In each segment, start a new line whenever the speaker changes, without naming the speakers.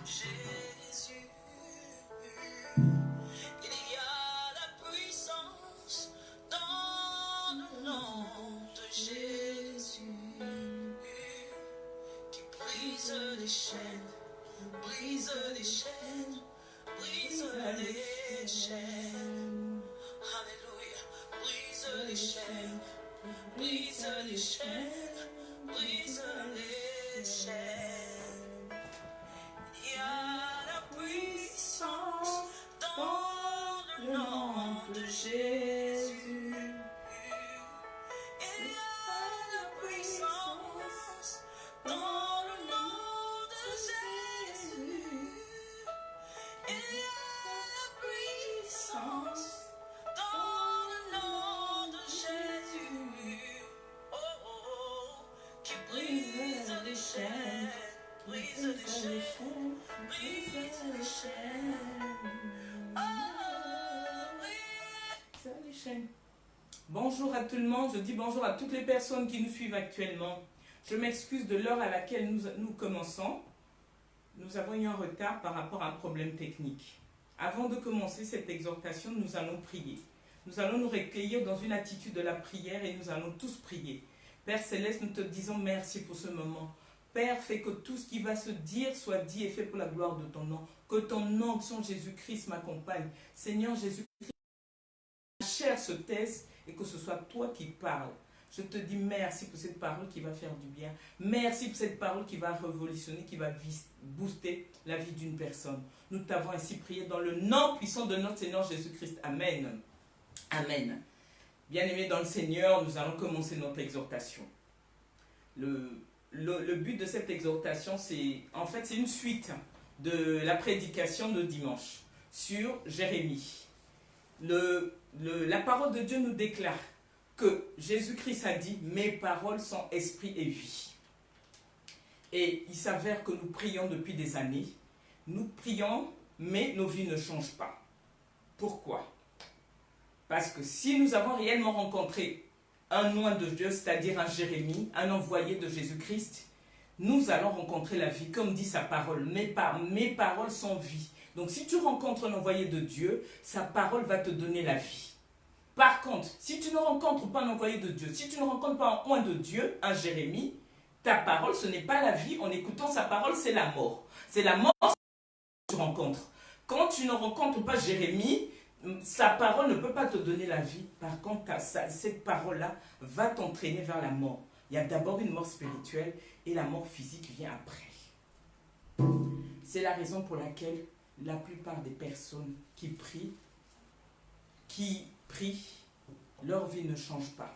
Jésus. Il y a la puissance dans le nom de Jésus qui brise les chaînes, brise les chaînes, brise les chaînes. Alléluia, brise les chaînes, brise les chaînes, brise les chaînes. Il y a la puissance dans le nom de Jésus. Il y a la puissance dans le nom de Jésus. Il y a la puissance dans le nom de Jésus. Oh, oh, oh, qui brise les chaînes, brise les chaînes, brise les chaînes. Oh, oui.
Les chaînes. Bonjour à tout le monde, je dis bonjour à toutes les personnes qui nous suivent actuellement. Je m'excuse de l'heure à laquelle nous commençons. Nous avons eu un retard par rapport à un problème technique. Avant de commencer cette exhortation, nous allons prier. Nous allons nous recueillir dans une attitude de la prière et nous allons tous prier. Père Céleste, nous te disons merci pour ce moment. Père, fais que tout ce qui va se dire soit dit et fait pour la gloire de ton nom. Que ton onction Jésus-Christ m'accompagne. Seigneur Jésus-Christ, la chair se taise et que ce soit toi qui parles. Je te dis merci pour cette parole qui va faire du bien. Merci pour cette parole qui va révolutionner, qui va booster la vie d'une personne. Nous t'avons ainsi prié dans le nom puissant de notre Seigneur Jésus-Christ. Amen. Amen. Bien-aimés dans le Seigneur, nous allons commencer notre exhortation. Le but de cette exhortation, c'est une suite de la prédication de dimanche sur Jérémie. La parole de Dieu nous déclare que Jésus-Christ a dit « Mes paroles sont esprit et vie ». Et il s'avère que nous prions depuis des années. Nous prions, mais nos vies ne changent pas. Pourquoi? Parce que si nous avons réellement rencontré un oint de Dieu, c'est-à-dire un Jérémie, un envoyé de Jésus-Christ, nous allons rencontrer la vie, comme dit sa parole. Mes paroles sont vie. Donc si tu rencontres un envoyé de Dieu, sa parole va te donner la vie. Par contre, si tu ne rencontres pas un envoyé de Dieu, si tu ne rencontres pas un oint de Dieu, un Jérémie, ta parole, ce n'est pas la vie. En écoutant sa parole, c'est la mort. C'est la mort que tu rencontres. Quand tu ne rencontres pas Jérémie, sa parole ne peut pas te donner la vie. Par contre, cette parole-là va t'entraîner vers la mort. Il y a d'abord une mort spirituelle et la mort physique vient après. C'est la raison pour laquelle la plupart des personnes qui prient, leur vie ne change pas.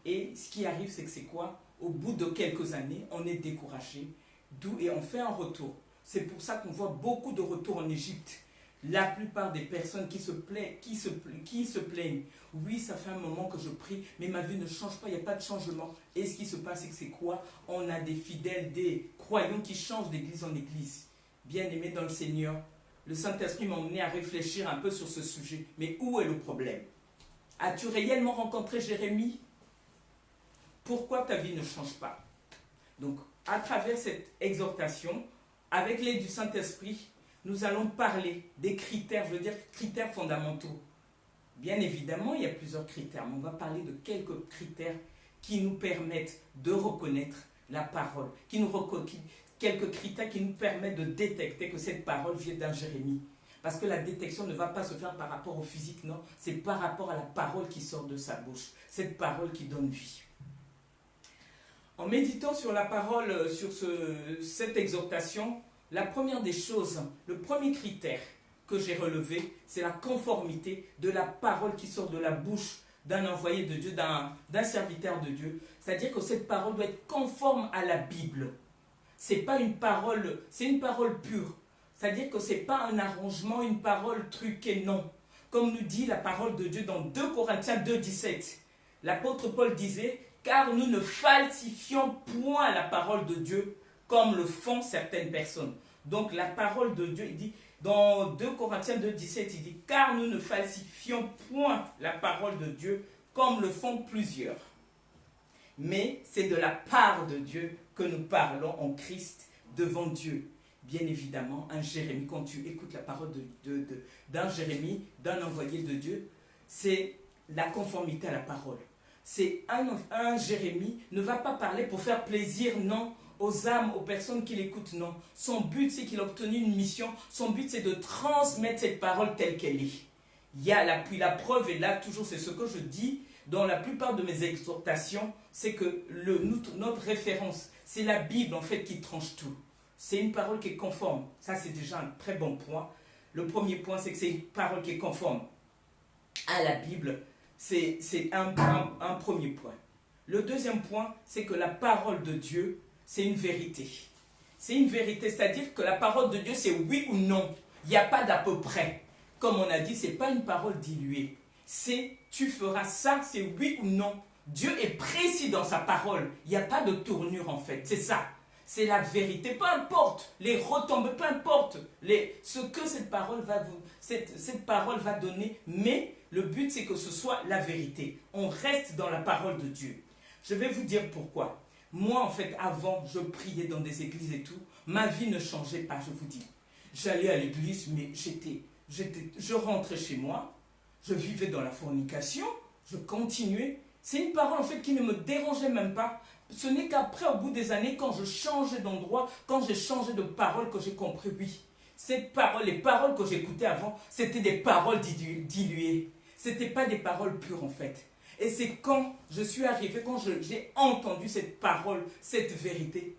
Et ce qui arrive, c'est que c'est quoi? Au bout de quelques années, on est découragé, et on fait un retour. C'est pour ça qu'on voit beaucoup de retours en Égypte. La plupart des personnes qui se plaignent, oui, ça fait un moment que je prie, mais ma vie ne change pas, il n'y a pas de changement. Et ce qui se passe, c'est que c'est quoi? On a des fidèles, des croyants qui changent d'église en église. Bien-aimés dans le Seigneur, le Saint-Esprit m'a emmené à réfléchir un peu sur ce sujet. Mais où est le problème? As-tu réellement rencontré Jérémie? Pourquoi ta vie ne change pas? Donc, à travers cette exhortation, avec l'aide du Saint-Esprit, nous allons parler des critères, je veux dire critères fondamentaux. Bien évidemment, il y a plusieurs critères, mais on va parler de quelques critères qui nous permettent de reconnaître la parole, quelques critères qui nous permettent de détecter que cette parole vient d'un Jérémie. Parce que la détection ne va pas se faire par rapport au physique, non, c'est par rapport à la parole qui sort de sa bouche, cette parole qui donne vie. En méditant sur la parole, sur cette exhortation, la première des choses, le premier critère que j'ai relevé, c'est la conformité de la parole qui sort de la bouche d'un envoyé de Dieu, d'un serviteur de Dieu. C'est-à-dire que cette parole doit être conforme à la Bible. C'est pas une parole, c'est une parole pure. C'est-à-dire que ce n'est pas un arrangement, une parole truquée, non. Comme nous dit la parole de Dieu dans 2 Corinthiens 2, 17. L'apôtre Paul disait « Car nous ne falsifions point la parole de Dieu comme le font certaines personnes. » Donc la parole de Dieu, il dit, dans 2 Corinthiens 2, 17, il dit « Car nous ne falsifions point la parole de Dieu comme le font plusieurs. » Mais c'est de la part de Dieu que nous parlons en Christ devant Dieu. bien évidemment, un Jérémie, quand tu écoutes la parole d'un Jérémie, d'un envoyé de Dieu, c'est la conformité à la parole. C'est un Jérémie ne va pas parler pour faire plaisir, non, aux âmes, aux personnes qui l'écoutent, non. Son but, c'est qu'il a obtenu une mission. Son but, c'est de transmettre cette parole telle qu'elle est. Il y a puis la preuve est là, toujours, c'est ce que je dis dans la plupart de mes exhortations, c'est que notre référence, c'est la Bible, en fait, qui tranche tout. C'est une parole qui est conforme. Ça, c'est déjà un très bon point. Le premier point, c'est que c'est une parole qui est conforme à la Bible. C'est un premier point. Le deuxième point, c'est que la parole de Dieu, c'est une vérité. C'est une vérité, c'est-à-dire que la parole de Dieu, c'est oui ou non. Il n'y a pas d'à peu près. Comme on a dit, ce n'est pas une parole diluée. C'est tu feras ça, c'est oui ou non. Dieu est précis dans sa parole. Il n'y a pas de tournure en fait. C'est ça. C'est la vérité. Peu importe les retombées, peu importe ce que cette parole va donner. Mais le but, c'est que ce soit la vérité. On reste dans la parole de Dieu. Je vais vous dire pourquoi. Moi, en fait, avant, je priais dans des églises et tout. Ma vie ne changeait pas, je vous dis. J'allais à l'église, mais je rentrais chez moi. Je vivais dans la fornication. Je continuais. C'est une parole, en fait, qui ne me dérangeait même pas. Ce n'est qu'après, au bout des années, quand je changeais d'endroit, quand j'ai changé de parole, que j'ai compris, oui. Les paroles que j'écoutais avant, c'était des paroles diluées. Ce n'étaient pas des paroles pures, en fait. Et c'est quand je suis arrivé, quand j'ai entendu cette parole, cette vérité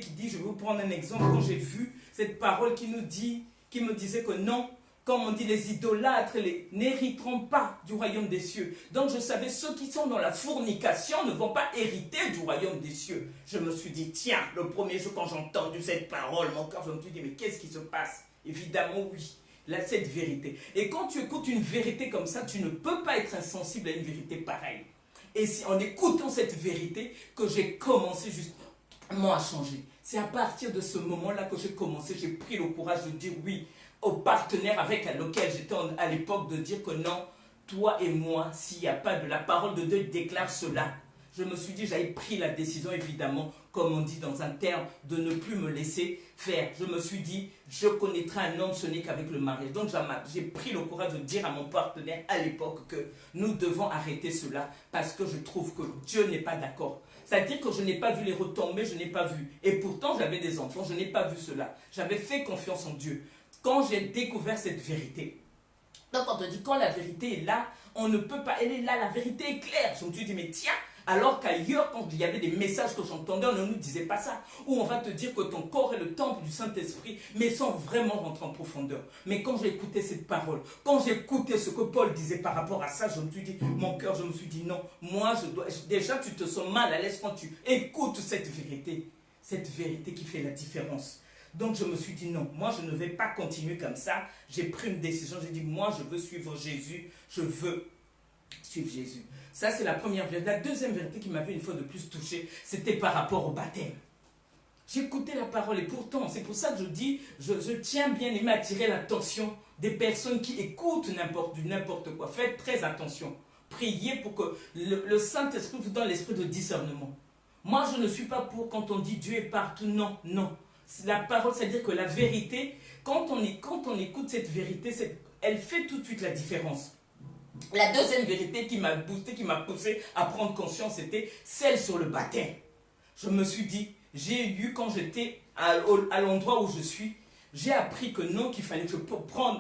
qui dit, je vais vous prendre un exemple, quand j'ai vu cette parole qui me disait que non, comme on dit, les idolâtres n'hériteront pas du royaume des cieux. Donc je savais, ceux qui sont dans la fornication ne vont pas hériter du royaume des cieux. Je me suis dit, tiens, le premier jour quand j'ai entendu cette parole, mon cœur, je me suis dit, mais qu'est-ce qui se passe? Évidemment, oui. Là, cette vérité. Et quand tu écoutes une vérité comme ça, tu ne peux pas être insensible à une vérité pareille. Et c'est en écoutant cette vérité que j'ai commencé justement à changer. C'est à partir de ce moment-là que j'ai pris le courage de dire oui au partenaire avec lequel j'étais à l'époque, de dire que non, toi et moi, s'il n'y a pas de la parole de Dieu, déclare cela. Je me suis dit, j'avais pris la décision, évidemment, comme on dit dans un terme, de ne plus me laisser faire. Je me suis dit, je connaîtrai un homme, ce n'est qu'avec le mariage. Donc j'ai pris le courage de dire à mon partenaire à l'époque que nous devons arrêter cela parce que je trouve que Dieu n'est pas d'accord. C'est-à-dire que je n'ai pas vu les retombées, je n'ai pas vu. Et pourtant, j'avais des enfants, je n'ai pas vu cela. J'avais fait confiance en Dieu. Quand j'ai découvert cette vérité, donc on te dit, quand la vérité est là, on ne peut pas, elle est là, la vérité est claire. Je me suis dit, mais tiens, alors qu'ailleurs, quand il y avait des messages que j'entendais, on ne nous disait pas ça. Ou on va te dire que ton corps est le temple du Saint-Esprit, mais sans vraiment rentrer en profondeur. Mais quand j'ai écouté cette parole, quand j'ai écouté ce que Paul disait par rapport à ça, je me suis dit, mon cœur, je me suis dit, non, moi, déjà, tu te sens mal à l'aise quand tu écoutes cette vérité qui fait la différence. Donc je me suis dit non, moi je ne vais pas continuer comme ça. J'ai pris une décision, j'ai dit moi je veux suivre Jésus, je veux suivre Jésus. Ça c'est la première vérité. La deuxième vérité qui m'avait une fois de plus touché, c'était par rapport au baptême. J'écoutais la parole et pourtant, c'est pour ça que je dis, je tiens bien aimé à attirer l'attention des personnes qui écoutent n'importe quoi. Faites très attention. Priez pour que le Saint-Esprit vous donne l'esprit de discernement. Moi je ne suis pas pour quand on dit Dieu est partout, non, non. La parole, c'est-à-dire que la vérité, quand on écoute cette vérité, elle fait tout de suite la différence. La deuxième vérité qui m'a boosté, qui m'a poussé à prendre conscience, c'était celle sur le baptême. Je me suis dit, j'ai eu, quand j'étais à l'endroit où je suis, j'ai appris que non, qu'il fallait que je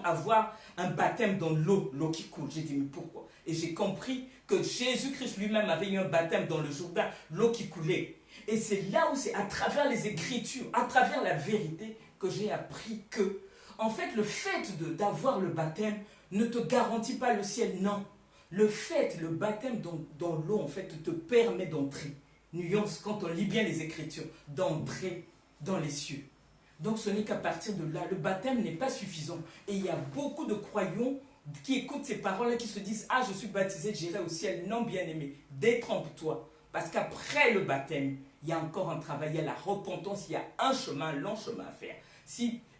avoir un baptême dans l'eau qui coule. J'ai dit, mais pourquoi? Et j'ai compris que Jésus-Christ lui-même avait eu un baptême dans le Jourdain, l'eau qui coulait. Et c'est là où c'est à travers les Écritures, à travers la vérité, que j'ai appris que, en fait, le fait d'avoir le baptême ne te garantit pas le ciel, non. Le baptême dans l'eau, en fait, te permet d'entrer. Nuance, quand on lit bien les Écritures, d'entrer dans les cieux. Donc ce n'est qu'à partir de là, le baptême n'est pas suffisant. Et il y a beaucoup de croyants qui écoutent ces paroles-là, qui se disent « Ah, je suis baptisé, j'irai au ciel. » Non, bien-aimé, détrompe-toi. Parce qu'après le baptême, il y a encore un travail, il y a la repentance, il y a un long chemin à faire.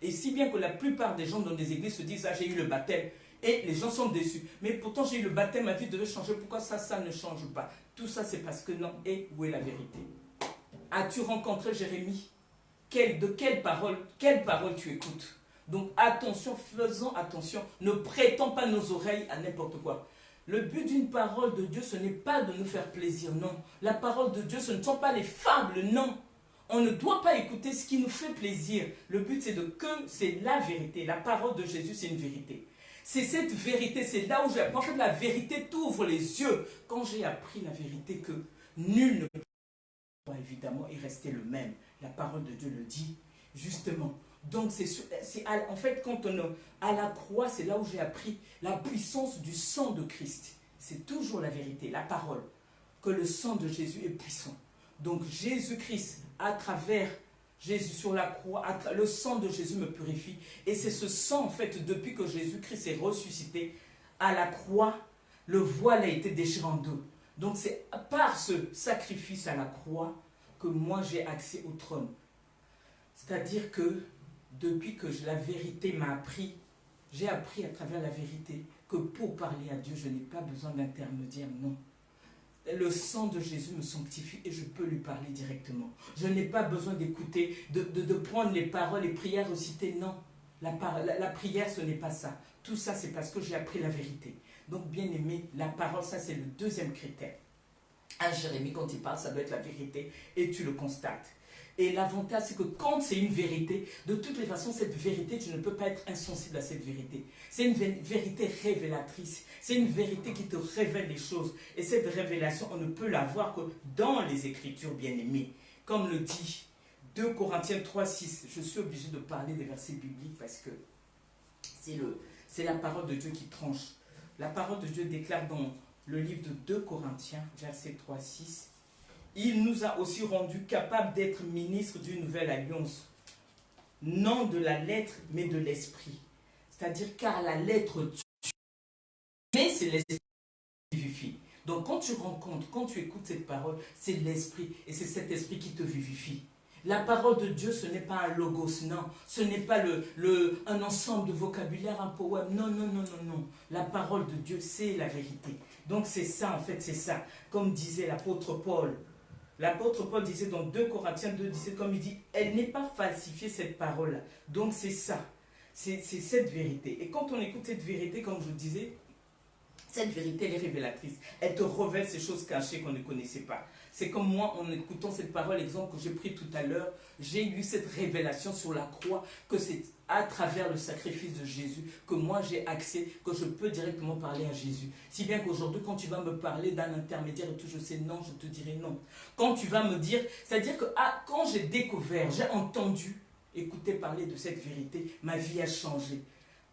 Et si bien que la plupart des gens dans des églises se disent « Ah, j'ai eu le baptême ». Et les gens sont déçus. Mais pourtant, j'ai eu le baptême, ma vie devait changer. Pourquoi ça ne change pas? Tout ça, c'est parce que non. Et où est la vérité? As-tu rencontré Jérémie? de quelle parole tu écoutes. Donc attention, faisons attention, ne prêtons pas nos oreilles à n'importe quoi. Le but d'une parole de Dieu, ce n'est pas de nous faire plaisir, non. La parole de Dieu, ce ne sont pas les fables, non. On ne doit pas écouter ce qui nous fait plaisir. Le but, c'est la vérité. La parole de Jésus, c'est une vérité. C'est cette vérité, c'est là où j'ai appris. En fait, la vérité t'ouvre les yeux. Quand j'ai appris la vérité que nul ne peut évidemment y rester le même. La parole de Dieu le dit, justement. Donc, en fait, quand on est à la croix, c'est là où j'ai appris la puissance du sang de Christ. C'est toujours la vérité, la parole, que le sang de Jésus est puissant. Donc, Jésus-Christ, à travers Jésus sur la croix, le sang de Jésus me purifie. Et c'est ce sang, en fait, depuis que Jésus-Christ est ressuscité à la croix, le voile a été déchiré en deux. Donc, c'est par ce sacrifice à la croix que moi, j'ai accès au trône. C'est-à-dire que depuis que la vérité m'a appris, j'ai appris à travers la vérité que pour parler à Dieu, je n'ai pas besoin d'intermédiaire, non. Le sang de Jésus me sanctifie et je peux lui parler directement. Je n'ai pas besoin d'écouter, de prendre les paroles, les prières recitées, non. La prière, ce n'est pas ça. Tout ça, c'est parce que j'ai appris la vérité. Donc, bien aimé, la parole, ça, c'est le deuxième critère. À Jérémie, quand il parle, ça doit être la vérité et tu le constates. Et l'avantage, c'est que quand c'est une vérité, de toutes les façons, cette vérité, tu ne peux pas être insensible à cette vérité. C'est une vérité révélatrice. C'est une vérité qui te révèle les choses. Et cette révélation, on ne peut la voir que dans les Écritures, bien-aimées. Comme le dit 2 Corinthiens 3, 6. Je suis obligé de parler des versets bibliques parce que c'est la parole de Dieu qui tranche. La parole de Dieu déclare dans le livre de 2 Corinthiens, verset 3, 6. Il nous a aussi rendus capables d'être ministres d'une nouvelle alliance, non de la lettre, mais de l'esprit. C'est-à-dire, car la lettre tue, mais c'est l'esprit qui vivifie. Donc, quand tu rencontres, quand tu écoutes cette parole, c'est l'esprit, et c'est cet esprit qui te vivifie. La parole de Dieu, ce n'est pas un logos, non. Ce n'est pas un ensemble de vocabulaire, un poème. Non, non, non, non, non. La parole de Dieu, c'est la vérité. Donc, c'est ça, en fait, c'est ça. Comme disait l'apôtre Paul. L'apôtre Paul disait dans 2 Corinthiens 2, disait, comme il dit, elle n'est pas falsifiée cette parole-là. Donc c'est ça, c'est cette vérité. Et quand on écoute cette vérité, comme je disais, cette vérité, elle est révélatrice. Elle te révèle ces choses cachées qu'on ne connaissait pas. C'est comme moi, en écoutant cette parole, l'exemple que j'ai pris tout à l'heure, j'ai eu cette révélation sur la croix, que c'est à travers le sacrifice de Jésus que moi j'ai accès, que je peux directement parler à Jésus. Si bien qu'aujourd'hui, quand tu vas me parler d'un intermédiaire et tout, je sais non, je te dirai non. Quand tu vas me dire, c'est-à-dire que quand j'ai découvert, j'ai entendu, écouter parler de cette vérité, ma vie a changé.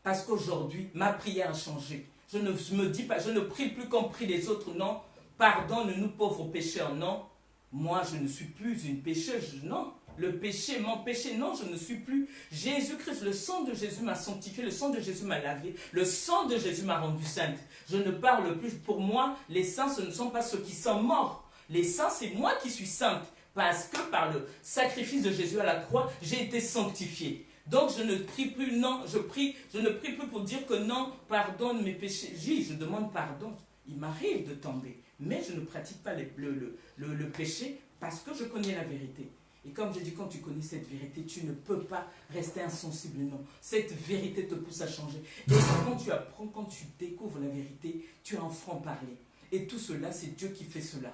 Parce qu'aujourd'hui, ma prière a changé. Je ne me dis pas, je ne prie plus comme prient les autres, non. Pardonne-nous pauvres pécheurs, non. Moi, je ne suis plus une pécheuse, non. Le péché, mon péché, non, je ne suis plus. Jésus-Christ, le sang de Jésus m'a sanctifié, le sang de Jésus m'a lavé, le sang de Jésus m'a rendu sainte. Je ne parle plus. Pour moi, les saints, ce ne sont pas ceux qui sont morts. Les saints, c'est moi qui suis sainte. Parce que par le sacrifice de Jésus à la croix, j'ai été sanctifiée. Donc je ne prie plus, non, je ne prie plus pour dire que non, pardonne mes péchés. Je demande pardon. Il m'arrive de tomber. Mais je ne pratique pas le péché parce que je connais la vérité. Et comme je dis, quand tu connais cette vérité, tu ne peux pas rester insensible, non. Cette vérité te pousse à changer. Et quand tu apprends, quand tu découvres la vérité, tu es en franc-parler. Et tout cela, c'est Dieu qui fait cela.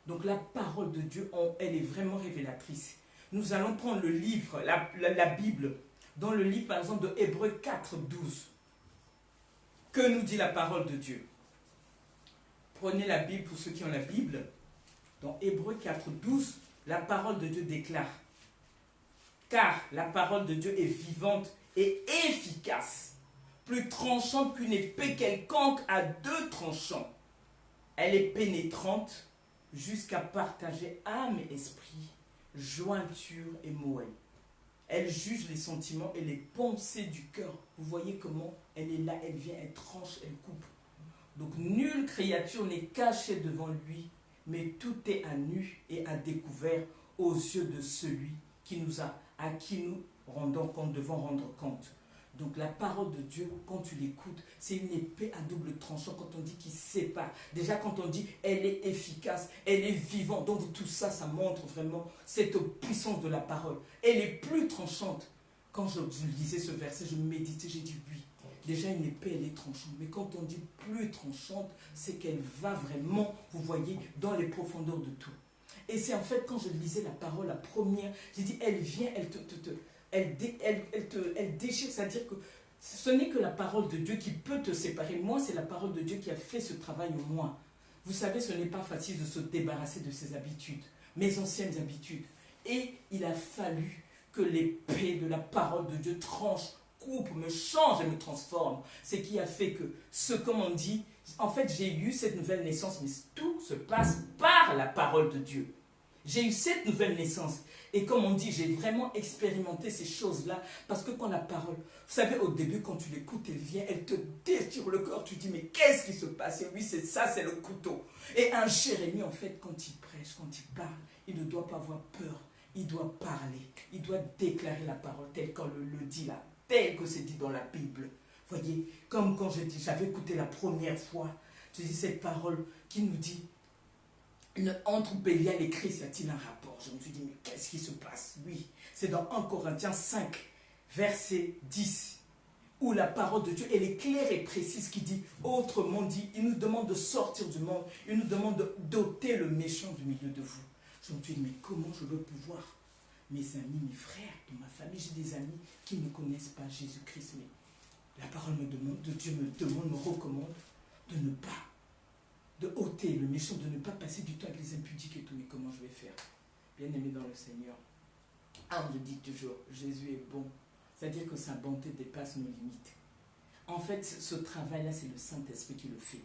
Donc la parole de Dieu, elle est vraiment révélatrice. Nous allons prendre le livre, la Bible, dans le livre par exemple de Hébreux 4, 12. Que nous dit la parole de Dieu? Prenez la Bible pour ceux qui ont la Bible. Dans Hébreux 4, 12, la parole de Dieu déclare: car la parole de Dieu est vivante et efficace, plus tranchante qu'une épée quelconque à 2 tranchants. Elle est pénétrante jusqu'à partager âme et esprit, jointure et moelle. Elle juge les sentiments et les pensées du cœur. Vous voyez comment elle est là, elle vient, elle tranche, elle coupe. Donc nulle créature n'est cachée devant lui, mais tout est à nu et à découvert aux yeux de celui à qui nous rendons compte, devons rendre compte. Donc la parole de Dieu, quand tu l'écoutes, c'est une épée à double tranchant quand on dit qu'il sépare. Déjà quand on dit elle est efficace, elle est vivante. Donc tout ça, ça montre vraiment cette puissance de la parole. Elle est plus tranchante. Quand je lisais ce verset, je méditais, j'ai dit oui. Déjà une épée, elle est tranchante. Mais quand on dit plus tranchante, c'est qu'elle va vraiment, vous voyez, dans les profondeurs de tout. Et c'est en fait quand je lisais la parole, la première, j'ai dit elle vient, elle déchire, c'est-à-dire que ce n'est que la parole de Dieu qui peut te séparer. Moi, c'est la parole de Dieu qui a fait ce travail au moins. Vous savez, ce n'est pas facile de se débarrasser de ses habitudes, mes anciennes habitudes. Et il a fallu que l'épée de la parole de Dieu tranche, coupe, me change et me transforme. C'est qui a fait que comme on dit, en fait, j'ai eu cette nouvelle naissance, mais tout se passe par la parole de Dieu. J'ai eu cette nouvelle naissance. Et comme on dit, j'ai vraiment expérimenté ces choses-là. Parce que quand la parole, vous savez, au début, quand tu l'écoutes, elle vient, elle te déchire le corps. Tu dis, mais qu'est-ce qui se passe? Et oui, c'est ça, c'est le couteau. Et un Jérémie, en fait, quand il prêche, quand il parle, il ne doit pas avoir peur. Il doit parler. Il doit déclarer la parole telle qu'on le dit là. Tel que c'est dit dans la Bible. Vous voyez, comme quand j'avais écouté la première fois, je dis cette parole qui nous dit, entre Bélial et Christ, y a-t-il un rapport? Je me suis dit, mais qu'est-ce qui se passe? Oui, c'est dans 1 Corinthiens 5, verset 10, où la parole de Dieu, elle est claire et précise, qui dit, autrement dit, il nous demande de sortir du monde, il nous demande d'ôter le méchant du milieu de vous. Je me suis dit, mais comment je veux pouvoir? Mes amis, mes frères, de ma famille, j'ai des amis qui ne connaissent pas Jésus-Christ, mais la parole me demande, Dieu me demande, me recommande de ne pas, de ôter le méchant, de ne pas passer du temps avec les impudiques et tout. Mais comment je vais faire? Bien aimé dans le Seigneur, on me dit toujours, Jésus est bon. C'est-à-dire que sa bonté dépasse nos limites. En fait, ce travail-là, c'est le Saint-Esprit qui le fait.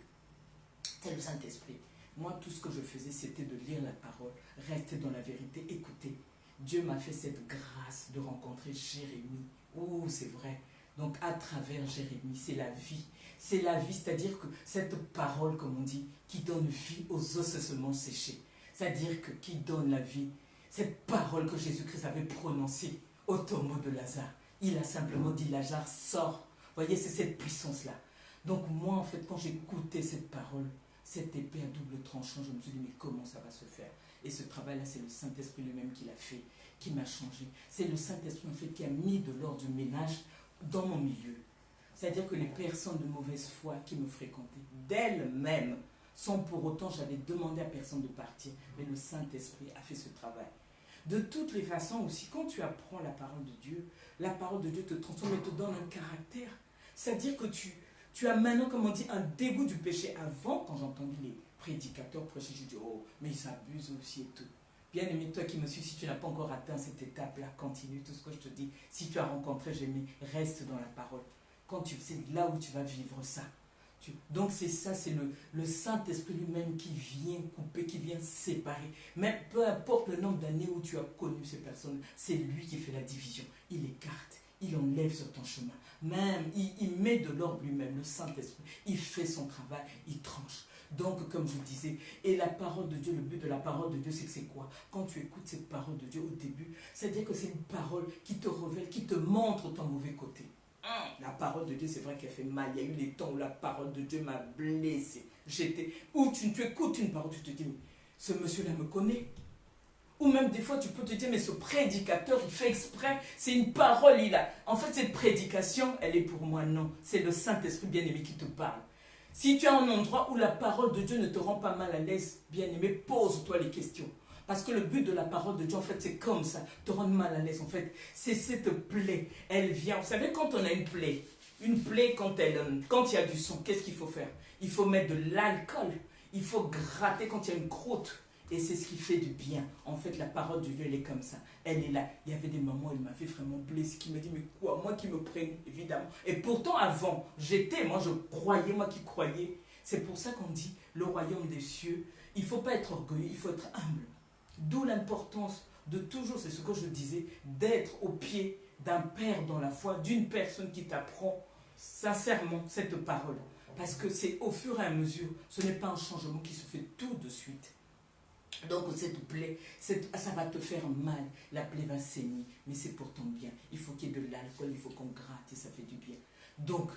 C'est le Saint-Esprit. Moi, tout ce que je faisais, c'était de lire la parole, rester dans la vérité, écouter. Dieu m'a fait cette grâce de rencontrer Jérémie. Oh, c'est vrai. Donc, à travers Jérémie, c'est la vie. C'est la vie, c'est-à-dire que cette parole, comme on dit, qui donne vie aux ossements séchés. C'est-à-dire que qui donne la vie. Cette parole que Jésus-Christ avait prononcée au tombeau de Lazare. Il a simplement dit, Lazare, sors. Vous voyez, c'est cette puissance-là. Donc, moi, en fait, quand j'écoutais cette parole, cette épée à double tranchant, je me suis dit, mais comment ça va se faire? Et ce travail-là, c'est le Saint-Esprit lui-même qui l'a fait, qui m'a changé. C'est le Saint-Esprit, en fait, qui a mis de l'ordre du ménage dans mon milieu. C'est-à-dire que les personnes de mauvaise foi qui me fréquentaient, d'elles-mêmes, sans pour autant, j'avais demandé à personne de partir. Mais le Saint-Esprit a fait ce travail. De toutes les façons aussi, quand tu apprends la parole de Dieu, la parole de Dieu te transforme et te donne un caractère. C'est-à-dire que tu as maintenant, comme on dit, un dégoût du péché. Avant, quand j'entendais les prédicateurs prêcher, je dis, oh, mais ils abusent aussi et tout. Bien aimé, toi qui me suis, si tu n'as pas encore atteint cette étape-là, continue tout ce que je te dis. Si tu as rencontré Jérémie, reste dans la parole. Quand c'est là où tu vas vivre ça. Donc c'est ça, c'est le Saint-Esprit lui-même qui vient couper, qui vient séparer. Mais peu importe le nombre d'années où tu as connu ces personnes, c'est lui qui fait la division. Il écarte, il enlève sur ton chemin. Même, il met de l'ordre lui-même, le Saint-Esprit. Il fait son travail, il tranche. Donc, comme je disais, et la parole de Dieu, le but de la parole de Dieu, c'est quoi? Quand tu écoutes cette parole de Dieu au début, c'est-à-dire que c'est une parole qui te révèle, qui te montre ton mauvais côté. La parole de Dieu, c'est vrai qu'elle fait mal. Il y a eu des temps où la parole de Dieu m'a blessé. Où tu écoutes une parole, tu te dis, mais ce monsieur-là me connaît. Ou même des fois, tu peux te dire, mais ce prédicateur, il fait exprès. C'est une parole, il a. En fait, cette prédication, elle est pour moi, non. C'est le Saint-Esprit bien-aimé qui te parle. Si tu es un endroit où la parole de Dieu ne te rend pas mal à l'aise, bien-aimé, pose-toi les questions. Parce que le but de la parole de Dieu, en fait, c'est comme ça, te rendre mal à l'aise. En fait, c'est cette plaie, elle vient. Vous savez, quand on a une plaie, quand il y a du sang, qu'est-ce qu'il faut faire? Il faut mettre de l'alcool. Il faut gratter quand il y a une croûte. Et c'est ce qui fait du bien. En fait, la parole de Dieu, elle est comme ça. Elle est là. Il y avait des moments où elle m'avait vraiment blessé, qui me dit, mais quoi? Moi qui me prenne, évidemment. Et pourtant, avant, moi je croyais, moi qui croyais. C'est pour ça qu'on dit, le royaume des cieux, il ne faut pas être orgueilleux, il faut être humble. D'où l'importance de toujours, c'est ce que je disais, d'être au pied d'un père dans la foi, d'une personne qui t'apprend sincèrement cette parole. Parce que c'est au fur et à mesure, ce n'est pas un changement qui se fait tout de suite. Donc cette plaie, ça va te faire mal, la plaie va saigner, mais c'est pour ton bien. Il faut qu'il y ait de l'alcool, il faut qu'on gratte et ça fait du bien. Donc,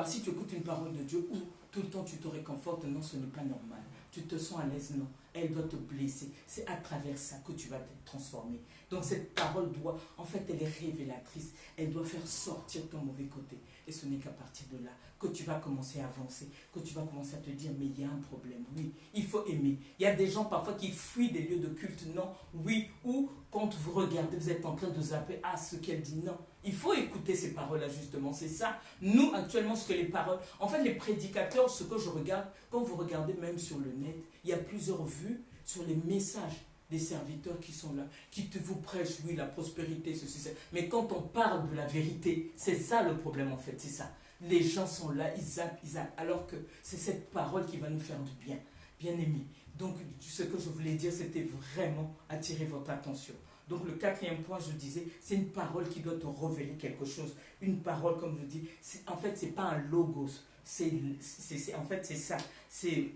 si tu écoutes une parole de Dieu où tout le temps tu te réconfortes, non, ce n'est pas normal. Tu te sens à l'aise, non. Elle doit te blesser. C'est à travers ça que tu vas te transformer. Donc cette parole doit, en fait, elle est révélatrice. Elle doit faire sortir ton mauvais côté. Et ce n'est qu'à partir de là que tu vas commencer à avancer, que tu vas commencer à te dire, mais il y a un problème. Oui, il faut aimer. Il y a des gens parfois qui fuient des lieux de culte, non. Oui, ou quand vous regardez, vous êtes en train de zapper, ah, ce qu'elle dit, non. Il faut écouter ces paroles-là, justement. C'est ça. Nous, actuellement, ce que les paroles... En fait, les prédicateurs, ce que je regarde, quand vous regardez même sur le net, il y a plusieurs vues sur les messages des serviteurs qui sont là, qui vous prêchent, oui, la prospérité, ceci, ça. Mais quand on parle de la vérité, c'est ça le problème, en fait, c'est ça. Les gens sont là, ils zappent, alors que c'est cette parole qui va nous faire du bien. Bien aimé. Donc, ce que je voulais dire, c'était vraiment attirer votre attention. Donc, le quatrième point, je disais, c'est une parole qui doit te révéler quelque chose. Une parole, comme je dis, en fait, c'est pas un logos. En fait, c'est ça. C'est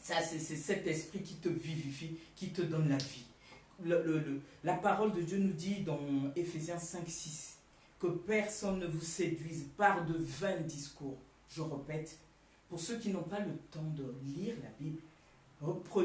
cet esprit qui te vivifie, qui te donne la vie. La parole de Dieu nous dit dans Éphésiens 5:6 que personne ne vous séduise par de vains discours. Je répète, pour ceux qui n'ont pas le temps de lire la Bible,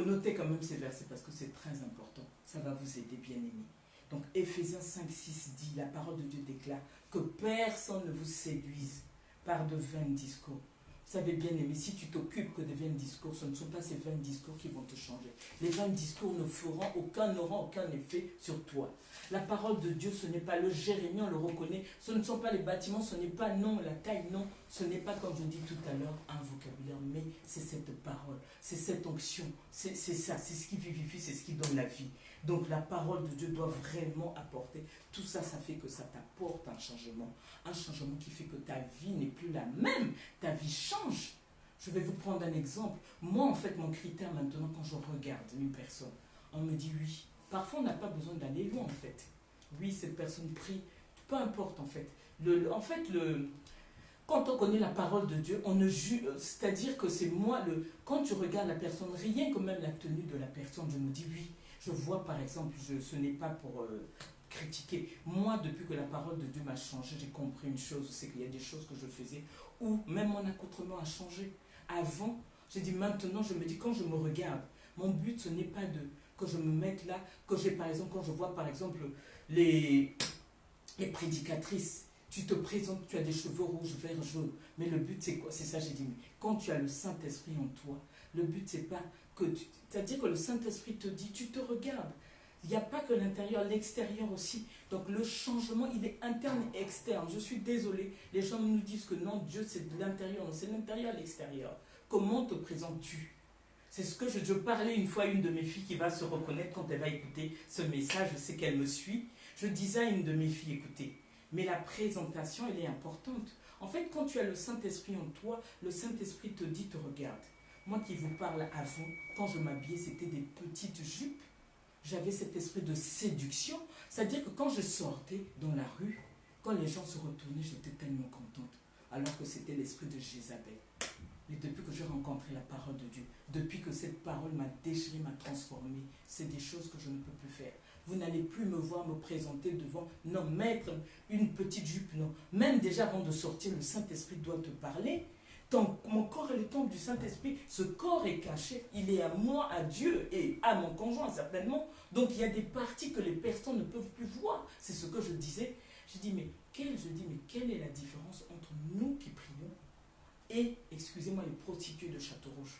notez quand même ces versets parce que c'est très important. Ça va vous aider, bien aimés. Donc Éphésiens 5:6 dit, la parole de Dieu déclare que personne ne vous séduise par de vains discours. Vous savez, bien aimé, si tu t'occupes que des vains discours, ce ne sont pas ces vains discours qui vont te changer. Les vains discours n'auront aucun effet sur toi. La parole de Dieu, ce n'est pas le Jérémie, on le reconnaît. Ce ne sont pas les bâtiments, ce n'est pas non, la taille, non. Ce n'est pas, comme je dis tout à l'heure, un vocabulaire, mais c'est cette parole, c'est cette onction, c'est ça, c'est ce qui vivifie, c'est ce qui donne la vie. Donc la parole de Dieu doit vraiment apporter. Tout ça, ça fait que ça t'apporte un changement qui fait que ta vie n'est plus la même. Ta vie change. Je vais vous prendre un exemple. Moi, en fait, mon critère maintenant, quand je regarde une personne, on me dit oui. Parfois, on n'a pas besoin d'aller loin, en fait. Oui, cette personne prie. Peu importe, en fait. Quand on connaît la parole de Dieu, on ne juge. C'est-à-dire que c'est moi, quand tu regardes la personne, rien que même la tenue de la personne, je me dis oui. Je vois, par exemple, ce n'est pas pour... critiquer. Moi, depuis que la parole de Dieu m'a changé, j'ai compris une chose, c'est qu'il y a des choses que je faisais où même mon accoutrement a changé. Avant, j'ai dit maintenant, je me dis, quand je me regarde, mon but, ce n'est pas que je me mette là, que j'ai par exemple, quand je vois par exemple les prédicatrices, tu te présentes, tu as des cheveux rouges, verts, jaunes, mais le but c'est quoi? C'est ça, j'ai dit, mais quand tu as le Saint-Esprit en toi, le but c'est pas que c'est-à-dire que le Saint-Esprit te dit, tu te regardes. Il n'y a pas que l'intérieur, l'extérieur aussi. Donc le changement, il est interne et externe. Je suis désolée, les gens nous disent que non, Dieu c'est de l'intérieur. Non, c'est l'intérieur et l'extérieur. Comment te présentes-tu? C'est ce que je parlais une fois à une de mes filles qui va se reconnaître quand elle va écouter ce message. Je sais qu'elle me suit. Je disais à une de mes filles, écoutez, mais la présentation, elle est importante. En fait, quand tu as le Saint-Esprit en toi, le Saint-Esprit te dit, te regarde. Moi qui vous parle avant, quand je m'habillais, c'était des petites jupes. J'avais cet esprit de séduction. C'est-à-dire que quand je sortais dans la rue, quand les gens se retournaient, j'étais tellement contente. Alors que c'était l'esprit de Jézabel. Mais depuis que j'ai rencontré la parole de Dieu, depuis que cette parole m'a déchiré, m'a transformé, c'est des choses que je ne peux plus faire. Vous n'allez plus me voir me présenter devant, non, mettre une petite jupe, non. Même déjà avant de sortir, le Saint-Esprit doit te parler. Mon corps est le temple du Saint-Esprit. Ce corps est caché. Il est à moi, à Dieu et à mon conjoint, certainement. Donc, il y a des parties que les personnes ne peuvent plus voir. C'est ce que je disais. Je dis, mais quelle est la différence entre nous qui prions et, excusez-moi, les prostituées de Château-Rouge?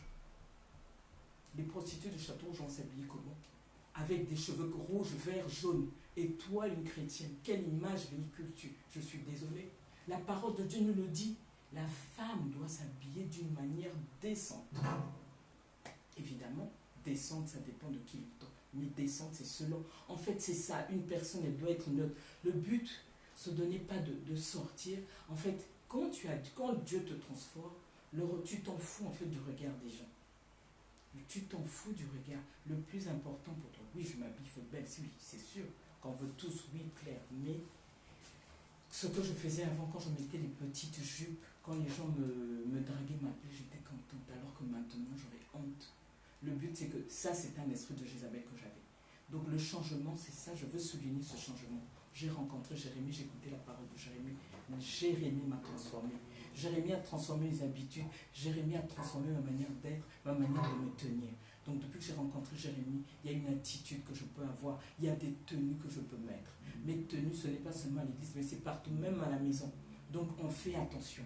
Les prostituées de Château-Rouge vont s'habiller comment? Avec des cheveux rouges, verts, jaunes. Et toi, une chrétienne, quelle image véhicules-tu? Je suis désolée. La parole de Dieu nous le dit. La femme doit s'habiller d'une manière décente. Évidemment, décente, ça dépend de qui il est. Mais décente, c'est selon. En fait, c'est ça. Une personne, elle doit être neutre. Le but, ce n'est pas de sortir. En fait, quand Dieu te transforme, tu t'en fous en fait du regard des gens. Tu t'en fous du regard. Le plus important pour toi, oui, je m'habille, il faut être belle, oui, c'est sûr. Qu'on veut tous, oui, clair. Mais ce que je faisais avant, quand je mettais les petites jupes, quand les gens me draguaient, m'appelaient, j'étais contente. Alors que maintenant, j'aurais honte. Le but, c'est que ça, c'est un esprit de Jézabel que j'avais. Donc le changement, c'est ça, je veux souligner ce changement. J'ai rencontré Jérémie, j'ai écouté la parole de Jérémie. Jérémie m'a transformé. Jérémie a transformé mes habitudes. Jérémie a transformé ma manière d'être, ma manière de me tenir. Donc depuis que j'ai rencontré Jérémie, il y a une attitude que je peux avoir. Il y a des tenues que je peux mettre. Mes tenues, ce n'est pas seulement à l'église, mais c'est partout, même à la maison. Donc on fait attention.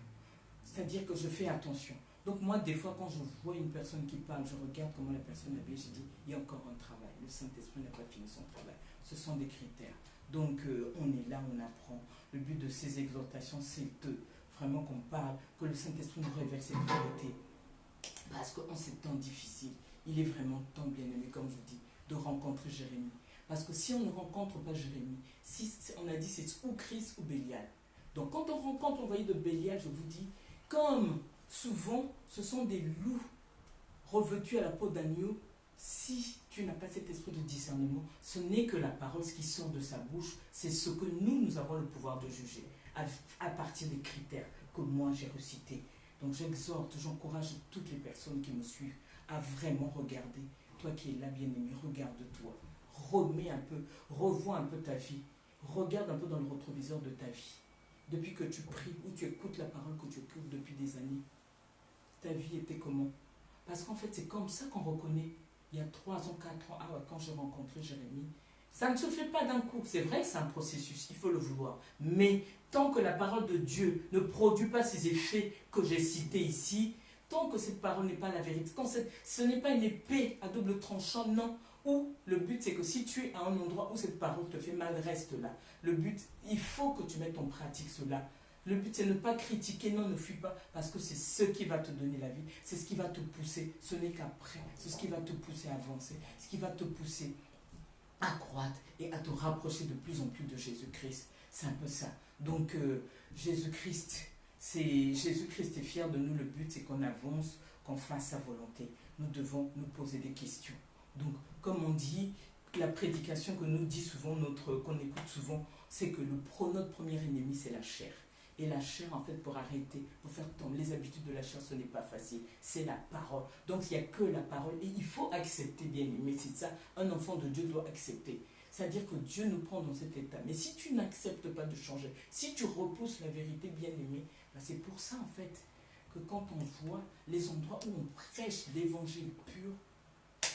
C'est-à-dire que je fais attention. Donc moi, des fois, quand je vois une personne qui parle, je regarde comment la personne est habillée, je dis, il y a encore un travail. Le Saint-Esprit n'a pas fini son travail. Ce sont des critères. Donc on est là, on apprend. Le but de ces exhortations, c'est de vraiment qu'on parle, que le Saint-Esprit nous révèle cette vérité. Parce qu'en ces temps difficiles, il est vraiment temps, bien aimé, comme je dis, de rencontrer Jérémie. Parce que si on ne rencontre pas Jérémie, on a dit c'est ou Christ ou Bélial. Donc quand on rencontre l'envoyé de Bélial, je vous dis, comme souvent ce sont des loups revêtus à la peau d'agneau, si tu n'as pas cet esprit de discernement, ce n'est que la parole, ce qui sort de sa bouche, c'est ce que nous avons le pouvoir de juger, à partir des critères que moi j'ai recités. Donc j'exhorte, j'encourage toutes les personnes qui me suivent à vraiment regarder. Toi qui es là, bien-aimé, regarde-toi. Remets un peu, revois un peu ta vie. Regarde un peu dans le rétroviseur de ta vie. Depuis que tu pries ou tu écoutes la parole que tu écoutes depuis des années, ta vie était comment? Parce qu'en fait, c'est comme ça qu'on reconnaît. Il y a 3 ans, 4 ans, quand j'ai rencontré Jérémie, ça ne se fait pas d'un coup. C'est vrai que c'est un processus, il faut le vouloir. Mais tant que la parole de Dieu ne produit pas ces effets que j'ai cités ici, tant que cette parole n'est pas la vérité, quand ce n'est pas une épée à double tranchant, non. Ou le but, c'est que si tu es à un endroit où cette parole te fait mal, reste là. Le but, il faut que tu mettes en pratique cela. Le but, c'est ne pas critiquer, non, ne fuis pas, parce que c'est ce qui va te donner la vie, c'est ce qui va te pousser. Ce n'est qu'après, c'est ce qui va te pousser à avancer, ce qui va te pousser à croître et à te rapprocher de plus en plus de Jésus-Christ. C'est un peu ça. Donc, Jésus-Christ est fier de nous. Le but, c'est qu'on avance, qu'on fasse sa volonté. Nous devons nous poser des questions. Donc, comme on dit, la prédication que nous dit souvent, qu'on écoute souvent, c'est que notre premier ennemi, c'est la chair. Et la chair, en fait, pour arrêter, pour faire tomber les habitudes de la chair, ce n'est pas facile. C'est la parole. Donc, il n'y a que la parole. Et il faut accepter, bien aimé. C'est ça, un enfant de Dieu doit accepter. C'est-à-dire que Dieu nous prend dans cet état. Mais si tu n'acceptes pas de changer, si tu repousses la vérité, bien aimé, ben c'est pour ça, en fait, que quand on voit les endroits où on prêche l'évangile pur,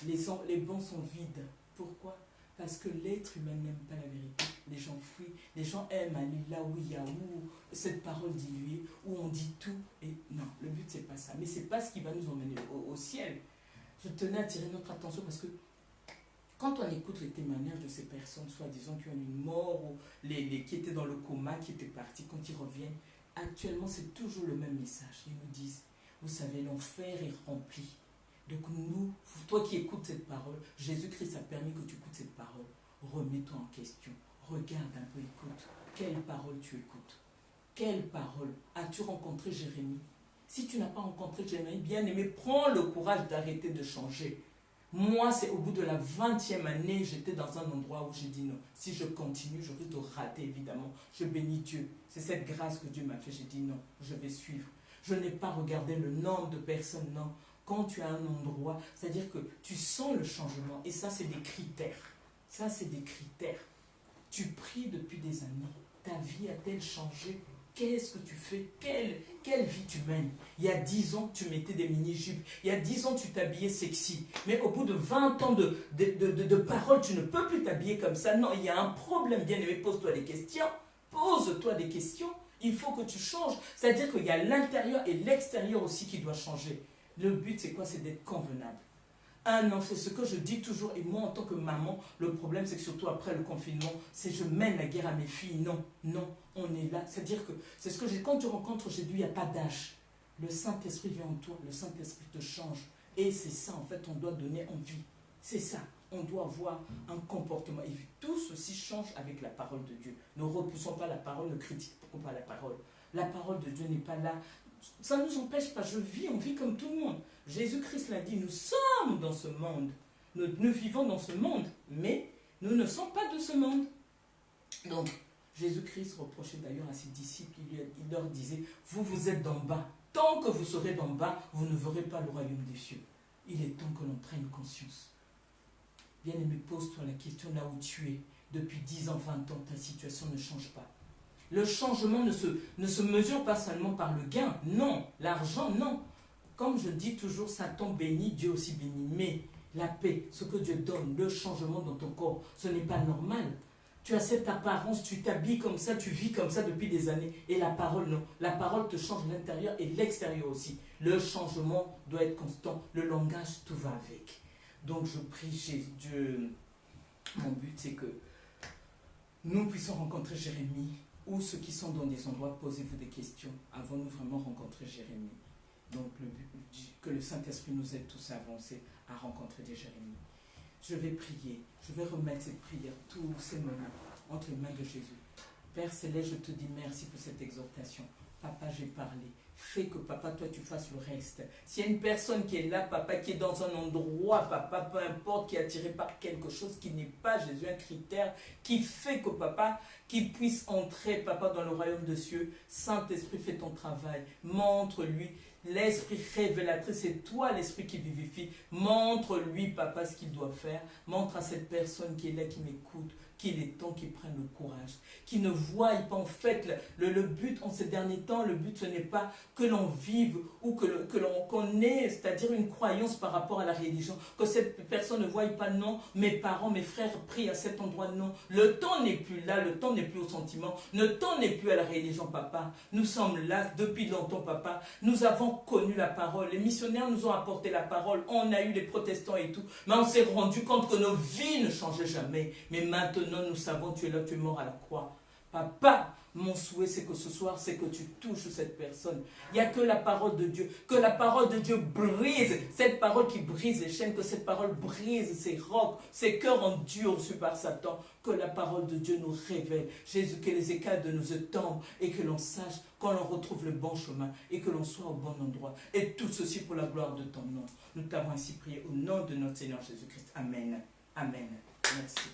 les bancs sont vides. Pourquoi? Parce que l'être humain n'aime pas la vérité. Les gens fuient. Les gens aiment aller là où il y a cette parole diluée, où on dit tout. Et non, le but, c'est pas ça. Mais c'est pas ce qui va nous emmener au ciel. Je tenais à attirer notre attention parce que quand on écoute les témoignages de ces personnes, soi-disant qui ont une mort, ou qui étaient dans le coma, qui étaient partis, quand ils reviennent, actuellement, c'est toujours le même message. Ils nous disent, vous savez, l'enfer est rempli. Donc nous, toi qui écoutes cette parole, Jésus-Christ a permis que tu écoutes cette parole. Remets-toi en question. Regarde un peu, écoute. Quelle parole tu écoutes? Quelle parole? As-tu rencontré Jérémie? Si tu n'as pas rencontré Jérémie, bien aimé, prends le courage d'arrêter de changer. Moi, c'est au bout de la 20e année, j'étais dans un endroit où j'ai dit non. Si je continue, je risque de rater, évidemment. Je bénis Dieu. C'est cette grâce que Dieu m'a fait. J'ai dit non, je vais suivre. Je n'ai pas regardé le nombre de personnes, non. Quand tu as un endroit, c'est-à-dire que tu sens le changement. Et ça, c'est des critères. Ça, c'est des critères. Tu pries depuis des années. Ta vie a-t-elle changé? Qu'est-ce que tu fais? Quelle vie tu mènes? Il y a 10 ans, tu mettais des mini-jupes. Il y a 10 ans, tu t'habillais sexy. Mais au bout de 20 ans de paroles, tu ne peux plus t'habiller comme ça. Non, il y a un problème, bien aimé. Pose-toi des questions. Pose-toi des questions. Il faut que tu changes. C'est-à-dire qu'il y a l'intérieur et l'extérieur aussi qui doit changer. Le but, c'est quoi? C'est d'être convenable. Un enfant, c'est ce que je dis toujours, et moi en tant que maman, le problème c'est que surtout après le confinement, c'est je mène la guerre à mes filles. Non, non, on est là. C'est-à-dire que, c'est ce que j'ai, quand tu rencontres aujourd'hui, il n'y a pas d'âge. Le Saint-Esprit vient en toi, le Saint-Esprit te change. Et c'est ça, en fait, on doit donner envie. C'est ça, on doit avoir un comportement. Et tout ceci change avec la parole de Dieu. Ne repoussons pas la parole, ne critiquons pas la parole. La parole de Dieu n'est pas là. Ça ne nous empêche pas, on vit comme tout le monde. Jésus-Christ l'a dit, nous sommes dans ce monde. Nous vivons dans ce monde, mais nous ne sommes pas de ce monde. Donc, Jésus-Christ reprochait d'ailleurs à ses disciples, il leur disait, vous êtes d'en bas. Tant que vous serez d'en bas, vous ne verrez pas le royaume des cieux. Il est temps que l'on prenne conscience. Bien-aimé, pose-toi la question là où tu es. Depuis 10 ans, 20 ans, ta situation ne change pas. Le changement ne se mesure pas seulement par le gain. Non, l'argent, non. Comme je dis toujours, Satan bénit, Dieu aussi bénit. Mais la paix, ce que Dieu donne, le changement dans ton corps, ce n'est pas normal. Tu as cette apparence, tu t'habilles comme ça, tu vis comme ça depuis des années. Et la parole, non. La parole te change l'intérieur et l'extérieur aussi. Le changement doit être constant. Le langage, tout va avec. Donc je prie Jésus, Dieu. Mon but, c'est que nous puissions rencontrer Jérémie, ou ceux qui sont dans des endroits, posez-vous des questions. Avons-nous vraiment rencontré Jérémie? Donc le but, que le Saint-Esprit nous aide tous à avancer, à rencontrer des Jérémies. Je vais prier, je vais remettre cette prière, tous ces moments, entre les mains de Jésus. Père Céleste, je te dis merci pour cette exhortation. Papa, j'ai parlé. Fais que, papa, toi, tu fasses le reste. S'il y a une personne qui est là, papa, qui est dans un endroit, papa, peu importe, qui est attiré par quelque chose qui n'est pas Jésus, un critère qui fait que, papa, qu'il puisse entrer, papa, dans le royaume de cieux. Saint-Esprit, fais ton travail. Montre-lui. L'esprit révélateur, c'est toi l'esprit qui vivifie. Montre-lui, papa, ce qu'il doit faire. Montre à cette personne qui est là, qui m'écoute, qu'il est temps qu'il prenne le courage. Qu'il ne voie pas, en fait, le but en ces derniers temps, le but, ce n'est pas que l'on vive ou qu'on ait, c'est-à-dire une croyance par rapport à la religion. Que cette personne ne voie pas, non, mes parents, mes frères prient à cet endroit, non. Le temps n'est plus là, le temps n'est plus au sentiment, le temps n'est plus à la religion, papa. Nous sommes là depuis longtemps, papa. Nous avons connu la parole. Les missionnaires nous ont apporté la parole. On a eu les protestants et tout. Mais on s'est rendu compte que nos vies ne changeaient jamais. Mais maintenant, nous savons, tu es là, tu es mort à la croix. Papa, mon souhait, c'est que ce soir, c'est que tu touches cette personne. Il n'y a que la parole de Dieu. Que la parole de Dieu brise. Cette parole qui brise les chaînes. Que cette parole brise ces rocs, ces cœurs endurcis par Satan. Que la parole de Dieu nous révèle. Jésus, que les écailles de nos yeux tombent et que l'on sache qu'on retrouve le bon chemin et que l'on soit au bon endroit. Et tout ceci pour la gloire de ton nom. Nous t'avons ainsi prié au nom de notre Seigneur Jésus-Christ. Amen. Amen. Merci.